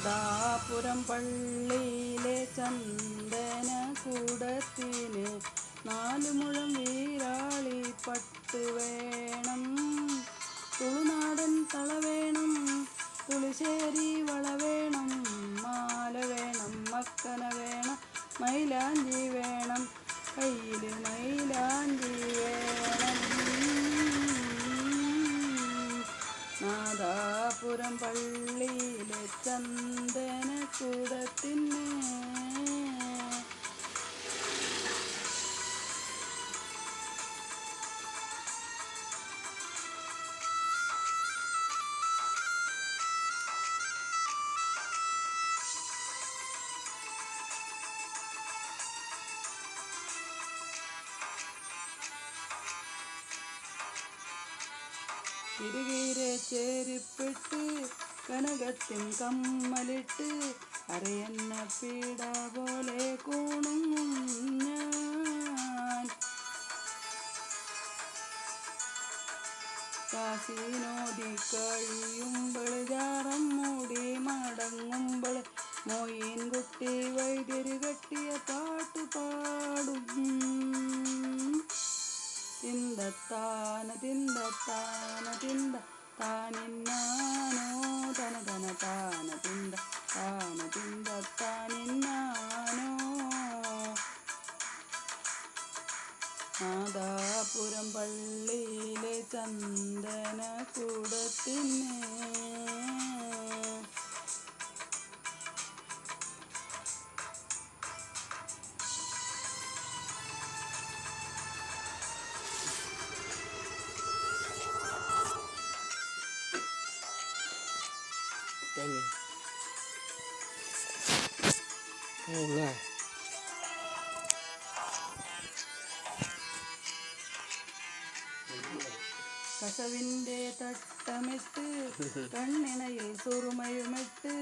നാദാപുരം പള്ളിയിലെ ചന്ദനകൂടത്തിന് 4 മുഴം വീരാളി പട്ട് വേണം, തുളുനാടൻ തള വേണം, തുളിശ്ശേരി വള വേണം, മാല വേണം, മക്കന വേണം, മൈലാഞ്ചി വേണം, കയ്യിൽ മൈലാഞ്ചി വേണം. നാദാപുരം പള്ളിയിലെ ചന്ദനകൂടത്തിന് തിരുകീരെ ചെരുപ്പിട്ട് കനകത്തിൻ കമ്മലിട്ട് അറിയുന്ന പീഡ പോലെ കൂണുങ്ങും ഞാൻ. കാശിനോദി കഴിയുമ്പോൾ ജാറം മൂടി മടങ്ങുമ്പോൾ മോയിൻകുട്ടി വൈദ്യര് കെട്ടിയ പാട്ട് പാടും. തിന്തത്താന തിന്തത്താന തിന്ത താനിന്നാനോ തന തന താന തിന്ത താന തിന്തത്താനിന്നാനോ. നാദാപുരം പള്ളിയിലെ ചന്ദനകൂടത്തിന് കസവിൻ്റെ തട്ടമിട്ട് കണ്ണിണയിൽ സുറുമയുമിട്ട്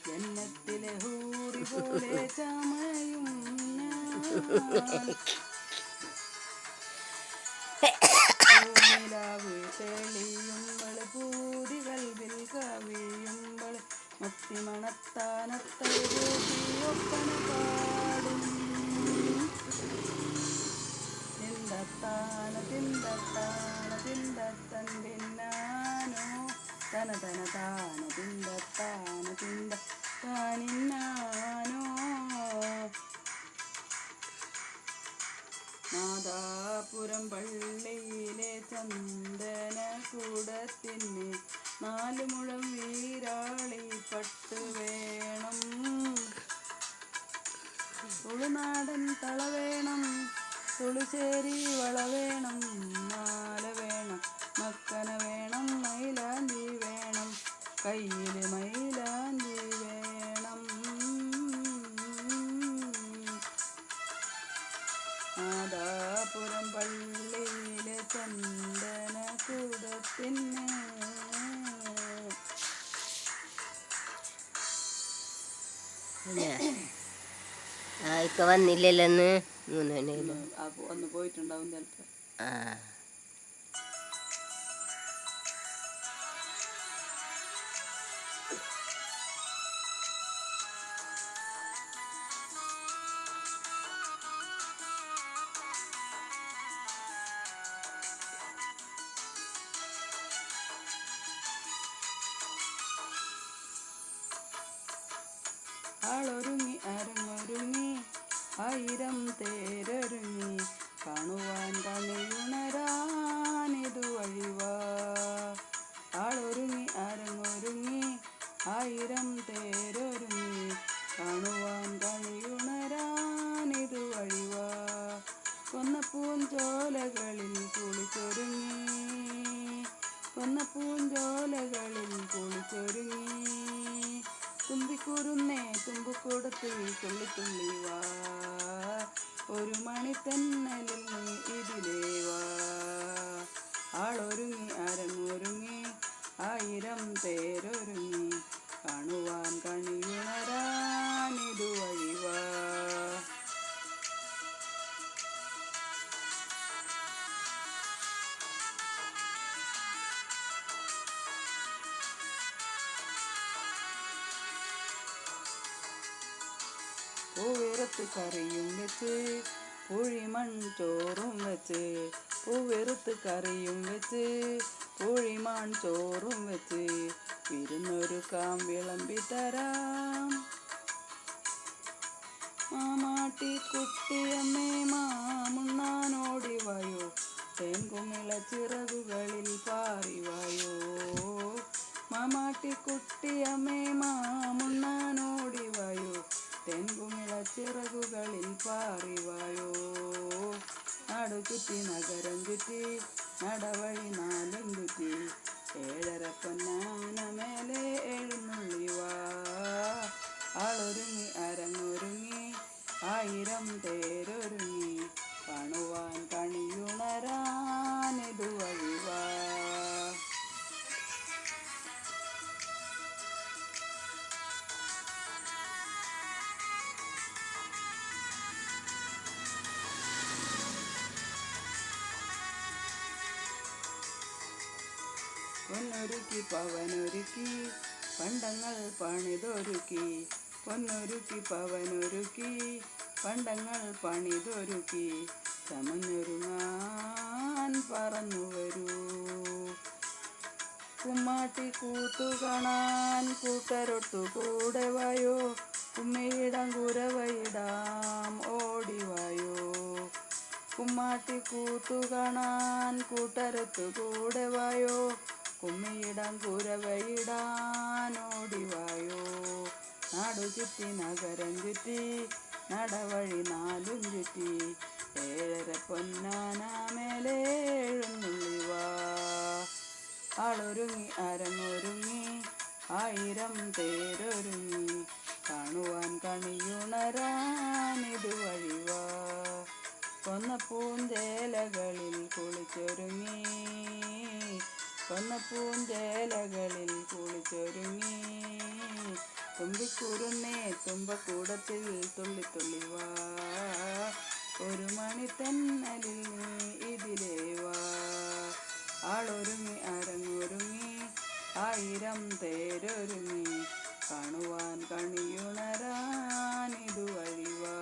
ജന്നത്തിലെ ഹൂറി പോലെ ചമയും ഞാൻ. പൂനിലാവ് തെളിയുമ്പോൾ പൂതി കൽവിൽ കവിയുമ്പോൾ മത്തിമണത്താനത്തൊപ്പന പാടും. തിന്തത്താന തിന്തത്താന തിന്തത്തൻ തിന്നാനോ തന തന താന തിന്തത്താന തിന്ത താനിന്നാനോ. നാദാപുരം പള്ളിയിലെ ചന്ദനകൂടത്തിന് 4 മുഴം വീരാളി പട്ട് വേണം, തുളുനാടൻ തള വേണം, തുളിശ്ശേരി വള വേണം, മാല വേണം, മക്കന വേണം, മൈലാഞ്ചി വേണം, കയ്യിൽ മൈലാഞ്ചി വേണം. നാദാപുരം പള്ളിയിലെ ചന്ദനകൂടത്തിന് ഇക്ക വന്നില്ലല്ലോ. ഒന്ന് പോയിട്ടുണ്ടാവും ചിലപ്പോൾ. ആളൊരുങ്ങി അരങ്ങൊരുങ്ങി 1000 തേരൊരുങ്ങി കാണുവാൻ കണിയുണരാനിതു വഴിവാ. ആളൊരുങ്ങി അരങ്ങൊരുങ്ങി 1000 തേരൊരുങ്ങി കാണുവാൻ കണിയുണരാനിതു വഴിവാ. കൊന്ന പൂഞ്ചോലകളിൽ കുളിച്ചൊരുങ്ങി, കൊന്ന പൂഞ്ചോലകളിൽ കുളിച്ചൊരുങ്ങി തുമ്പിക്കൂരുന്നേ തുമ്പുകൂടത്തിൽ തുള്ളിത്തുള്ളി വാ. ഒരു മണിത്തന്നലിൽ നീ ഇതിലേ വാ. ആളൊരുങ്ങി അരങ്ങൊരുങ്ങി 1000 തേരൊരുങ്ങി കാണുവാൻ കണിയുണരാനിതു വഴിവാ. പൂവിറുത്ത് കറിയും വെച്ച് പൂഴിമൺ ചോറും വെച്ച് പൂവിറുത്ത് കറിയും വെച്ച് പൂഴിമാൺ ചോറും വെച്ച് വിരുന്നൊരുക്കാം വിളമ്പിത്തരാം. മാമാട്ടി കുട്ടിയമ്മേ മാമുണ്ണാനോടി വായോ തേൻകുമിള ചിറകുകളിൽ പാറിവായോ. മാമാട്ടി കുട്ടിയമ്മേ മാമുണ്ണാനോടി വായോ തേൻകുമിള ചിറകുകളിൽ പാറിവായോ. നാടു ചുറ്റി നഗരം ചുറ്റി നടവഴി നാലും ചുറ്റി ഏഴര പൊന്നാന മേലെ എഴുന്നള്ളിവാ. ആളൊരുങ്ങി അരങ്ങൊരുങ്ങി ആയിരം തേരൊരുങ്ങി കാണുവാൻ കണിയുണരാനിതുവഴി വാ. പൊന്നൊരുക്കി പവനൊരുക്കി പണ്ടങ്ങൾ പണിതൊരുക്കി പൊന്നൊരുക്കി പവനൊരുക്കി പണ്ടങ്ങൾ പണിതൊരുക്കി ചമഞ്ഞൊരുങ്ങാൻ പറന്നു വരൂ. കുമ്മാട്ടി കൂത്തു കാണാൻ കൂട്ടരൊത്തു കൂടെ വായോ കുമ്മിയിടാം കുരവയിടാം ഓടിവായോ. കുമ്മാട്ടി കൂത്തു കാണാൻ കൂട്ടരൊത്തു കൂടെ വായോ കുമ്മിയിടാം കുരവയിടാൻ ഓടിവായോ. നാടു ചുറ്റി നഗരം ചുറ്റി നടവഴി നാലും ചുറ്റി ഏഴര പൊന്നാന മേലെ എഴുന്നള്ളിവാ. ആളൊരുങ്ങി അരങ്ങൊരുങ്ങി ആയിരം തേരൊരുങ്ങി കാണുവാൻ കണിയുണരാനിതുവഴി വാ. കൊന്ന പൂഞ്ചേലകളിൽ കുളിച്ചൊരുങ്ങി കൊന്ന പൂഞ്ചേലകളിൽ കുളിച്ചൊരുങ്ങി തുമ്പിക്കുരുന്നേ തുമ്പക്കൂടത്തിൽ തുള്ളിത്തുള്ളി വാ. ഒരു മണിത്തെന്നലിൽ നീ ഇതിലേ വാ. ആളൊരുങ്ങി അരങ്ങൊരുങ്ങി ആയിരം തേരൊരുങ്ങി കാണുവാൻ കണിയുണരാനിതുവഴി വാ.